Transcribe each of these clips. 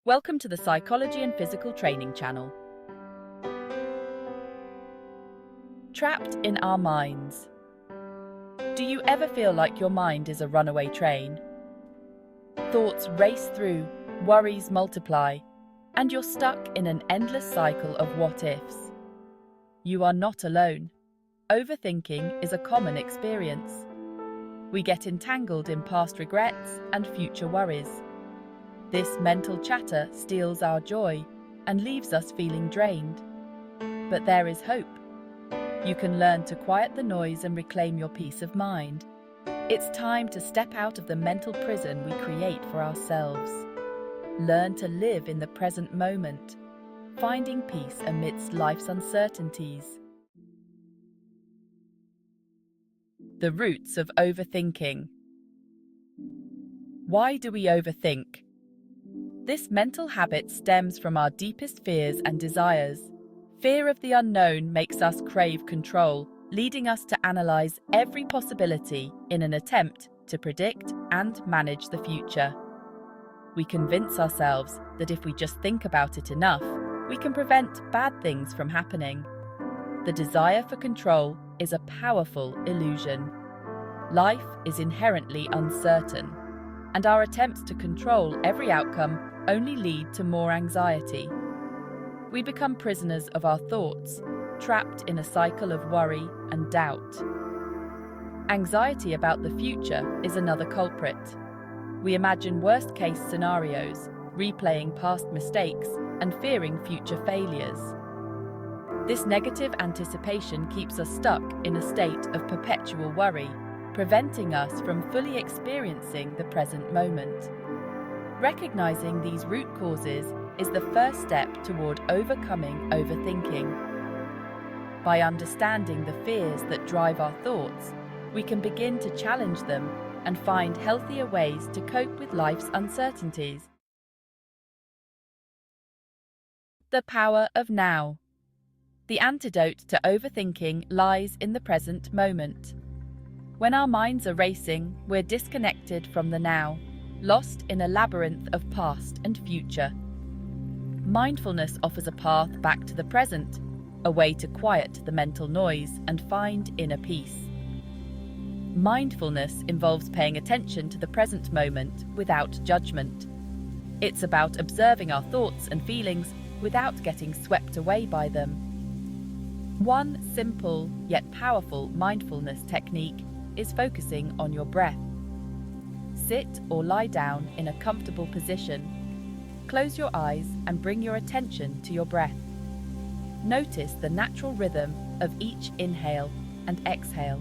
Welcome to the Psychology and Physical Training channel. Trapped in our minds. Do you ever feel like your mind is a runaway train? Thoughts race through, worries multiply, and you're stuck in an endless cycle of what-ifs. You are not alone. Overthinking is a common experience. We get entangled in past regrets and future worries. This mental chatter steals our joy and leaves us feeling drained. But there is hope. You can learn to quiet the noise and reclaim your peace of mind. It's time to step out of the mental prison we create for ourselves. Learn to live in the present moment, finding peace amidst life's uncertainties. The roots of overthinking. Why do we overthink? This mental habit stems from our deepest fears and desires. Fear of the unknown makes us crave control, leading us to analyze every possibility in an attempt to predict and manage the future. We convince ourselves that if we just think about it enough, we can prevent bad things from happening. The desire for control is a powerful illusion. Life is inherently uncertain, and our attempts to control every outcome only lead to more anxiety. We become prisoners of our thoughts, trapped in a cycle of worry and doubt. Anxiety about the future is another culprit. We imagine worst-case scenarios, replaying past mistakes and fearing future failures. This negative anticipation keeps us stuck in a state of perpetual worry, preventing us from fully experiencing the present moment. Recognizing these root causes is the first step toward overcoming overthinking. By understanding the fears that drive our thoughts, we can begin to challenge them and find healthier ways to cope with life's uncertainties. The power of now. The antidote to overthinking lies in the present moment. When our minds are racing, we're disconnected from the now, lost in a labyrinth of past and future. Mindfulness offers a path back to the present, a way to quiet the mental noise and find inner peace. Mindfulness involves paying attention to the present moment without judgment. It's about observing our thoughts and feelings without getting swept away by them. One simple yet powerful mindfulness technique is focusing on your breath. Sit or lie down in a comfortable position. Close your eyes and bring your attention to your breath. Notice the natural rhythm of each inhale and exhale.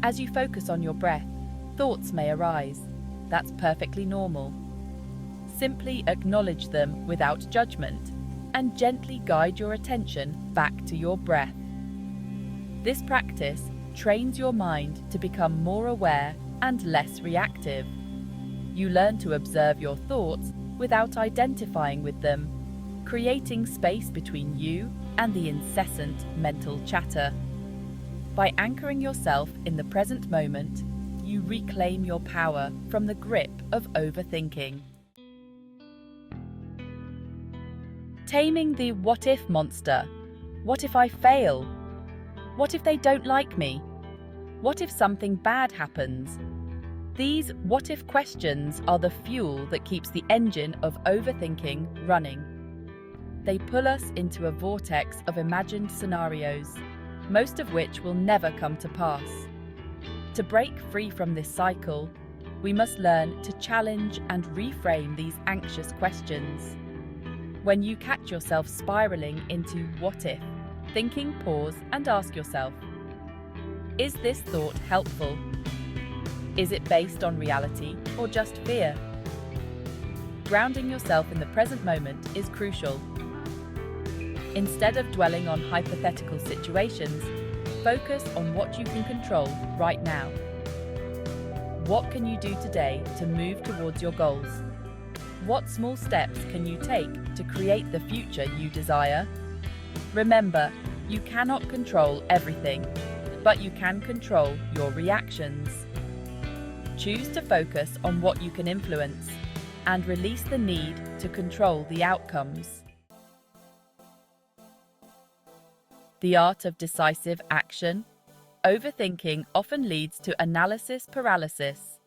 As you focus on your breath, thoughts may arise. That's perfectly normal. Simply acknowledge them without judgment and gently guide your attention back to your breath. This practice trains your mind to become more aware and less reactive. You learn to observe your thoughts without identifying with them, creating space between you and the incessant mental chatter. By anchoring yourself in the present moment, you reclaim your power from the grip of overthinking. Taming the what-if monster. What if I fail? What if they don't like me? What if something bad happens? These what-if questions are the fuel that keeps the engine of overthinking running. They pull us into a vortex of imagined scenarios, most of which will never come to pass. To break free from this cycle, we must learn to challenge and reframe these anxious questions. When you catch yourself spiraling into what if, thinking, pause and ask yourself, is this thought helpful? Is it based on reality or just fear? Grounding yourself in the present moment is crucial. Instead of dwelling on hypothetical situations, focus on what you can control right now. What can you do today to move towards your goals? What small steps can you take to create the future you desire? Remember, you cannot control everything, but you can control your reactions. Choose to focus on what you can influence. and release the need to control the outcomes. The art of decisive action. Overthinking often leads to analysis paralysis.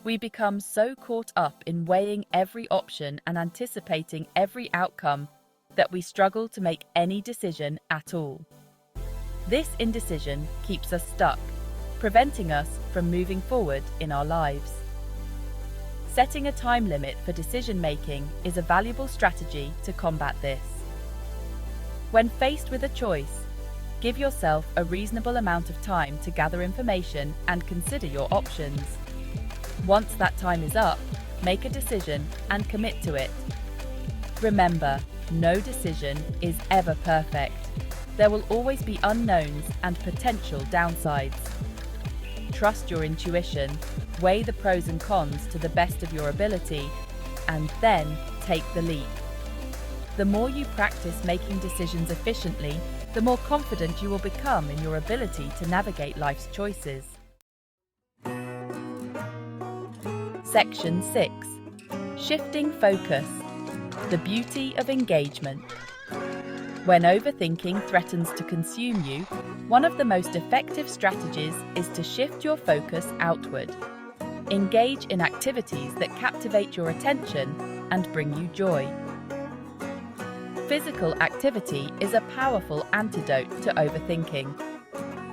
We become so caught up in weighing every option and anticipating every outcome that we struggle to make any decision at all. This indecision keeps us stuck, preventing us from moving forward in our lives. Setting a time limit for decision-making is a valuable strategy to combat this. When faced with a choice, give yourself a reasonable amount of time to gather information and consider your options. Once that time is up, make a decision and commit to it. Remember, no decision is ever perfect. There will always be unknowns and potential downsides. Trust your intuition, weigh the pros and cons to the best of your ability, and then take the leap. The more you practice making decisions efficiently, the more confident you will become in your ability to navigate life's choices. Section 6. Shifting focus. The beauty of engagement. When overthinking threatens to consume you, one of the most effective strategies is to shift your focus outward. Engage in activities that captivate your attention and bring you joy. Physical activity is a powerful antidote to overthinking.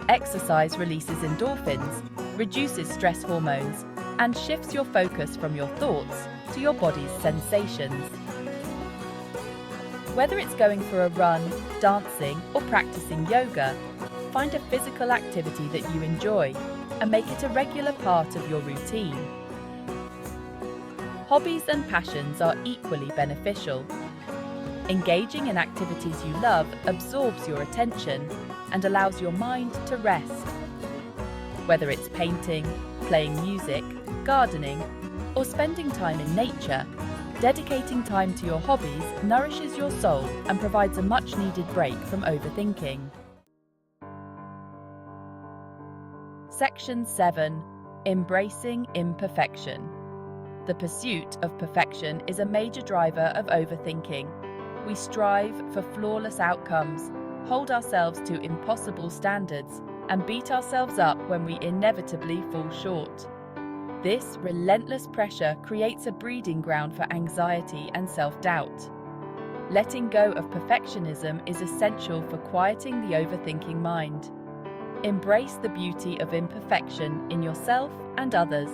Exercise releases endorphins, reduces stress hormones, and shifts your focus from your thoughts to your body's sensations. Whether it's going for a run, dancing, or practicing yoga, find a physical activity that you enjoy and make it a regular part of your routine. Hobbies and passions are equally beneficial. Engaging in activities you love absorbs your attention and allows your mind to rest. Whether it's painting, playing music, gardening, or spending time in nature, dedicating time to your hobbies nourishes your soul and provides a much-needed break from overthinking. Section 7. Embracing imperfection. The pursuit of perfection is a major driver of overthinking. We strive for flawless outcomes, hold ourselves to impossible standards, and beat ourselves up when we inevitably fall short. This relentless pressure creates a breeding ground for anxiety and self-doubt. Letting go of perfectionism is essential for quieting the overthinking mind. Embrace the beauty of imperfection in yourself and others.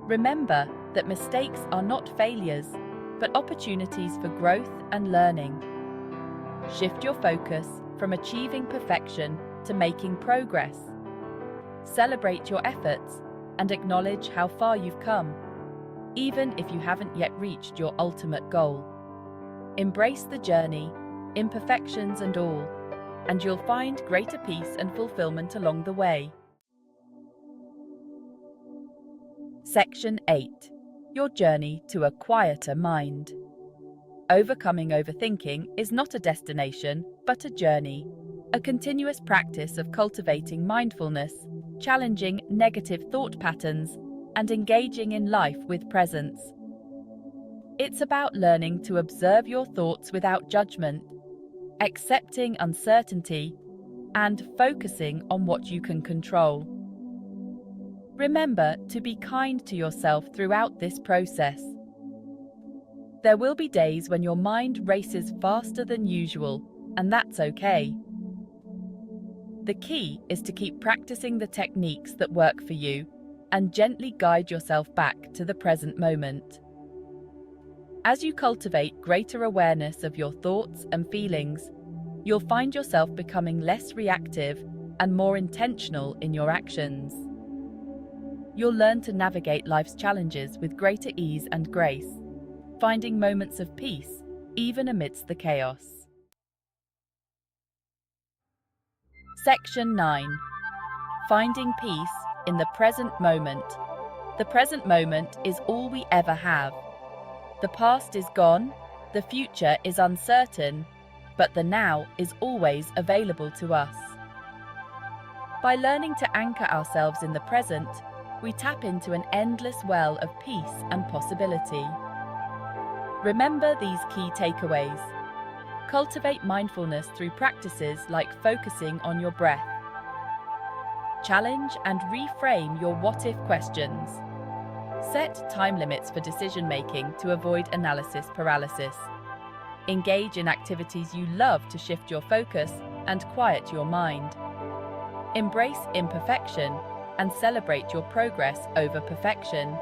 Remember that mistakes are not failures, but opportunities for growth and learning. Shift your focus from achieving perfection to making progress. Celebrate your efforts and acknowledge how far you've come, even if you haven't yet reached your ultimate goal. Embrace the journey, imperfections and all, and you'll find greater peace and fulfillment along the way. Section 8. Your journey to a quieter mind. Overcoming overthinking is not a destination, but a journey, a continuous practice of cultivating mindfulness, challenging negative thought patterns, and engaging in life with presence. It's about learning to observe your thoughts without judgment, accepting uncertainty, and focusing on what you can control. Remember to be kind to yourself throughout this process. There will be days when your mind races faster than usual, and that's okay. The key is to keep practicing the techniques that work for you and gently guide yourself back to the present moment. As you cultivate greater awareness of your thoughts and feelings, you'll find yourself becoming less reactive and more intentional in your actions. You'll learn to navigate life's challenges with greater ease and grace, finding moments of peace even amidst the chaos. Section 9. Finding peace in the present moment. The present moment is all we ever have. The past is gone, the future is uncertain, but the now is always available to us. By learning to anchor ourselves in the present, we tap into an endless well of peace and possibility. Remember these key takeaways. Cultivate mindfulness through practices like focusing on your breath. Challenge and reframe your what-if questions. Set time limits for decision-making to avoid analysis paralysis. Engage in activities you love to shift your focus and quiet your mind. Embrace imperfection and celebrate your progress over perfection.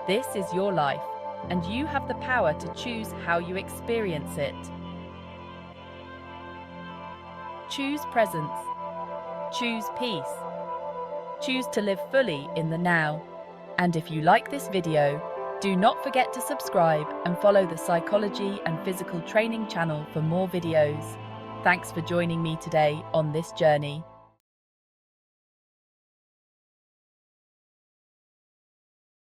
This is your life, and you have the power to choose how you experience it. Choose presence. Choose peace. Choose to live fully in the now. And if you like this video, do not forget to subscribe and follow the Psychology and Physical Training channel for more videos. Thanks for joining me today on this journey.